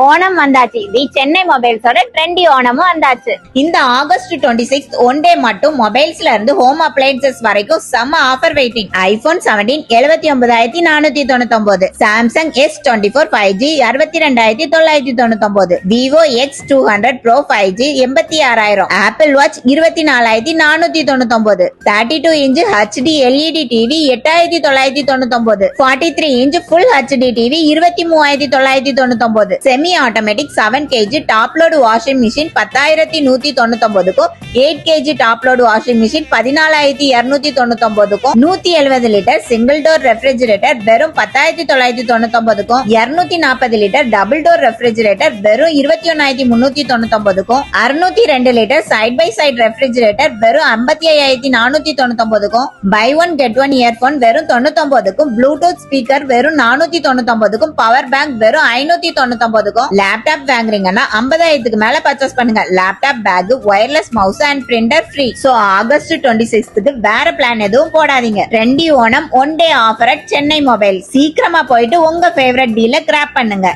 ஓணம் வந்தாச்சு. தி சென்னை மொபைல்ஸோட ட்ரெண்டி ஓணமும் வந்தாச்சு. இந்த ஆகஸ்ட் 26 ஒன் டே மட்டும் மொபைல்ஸ்ல இருந்து ஹோம் அப்ளையன்சஸ் வரைக்கும் செம்ம offer waiting. IPhone 17 79,499, Samsung S24 5G 62,999, Vivo X200 Pro 5G 86,000, Apple watch 24,499, 32 inch HD LED TV 8,999, 43 inch full HD TV 23,999, semi automatic 7 kg top load washing machine 10,199க்கும், 8 kg top load washing machine 14,299க்கும், 170 litre single door refrigerator வெறும் 10,999க்கும், 240 litre double door refrigerator வெறும் 21,399க்கும், 602 litre side by side refrigerator வெறும் 55,499க்கும், buy one get one earphone வெறும் 99க்கும், Bluetooth speaker வெறும் 499க்கும், பவர் பேங்க் வெறும் 599க்கும், லேப்டாப் வாங்குறீங்கன்னா 50,000க்கு மேல பர்ச்சேஸ் பண்ணுங்க. Laptop, bag, wireless mouse and printer free. So August 26க்கு வேற பிளான் எதுவும் போடாதீங்க. Trendy Onam one day offer at Chennai mobile. சீக்கிரமா போயிட்டு உங்க ஃபேவரட் டீல கிராப் பண்ணுங்க.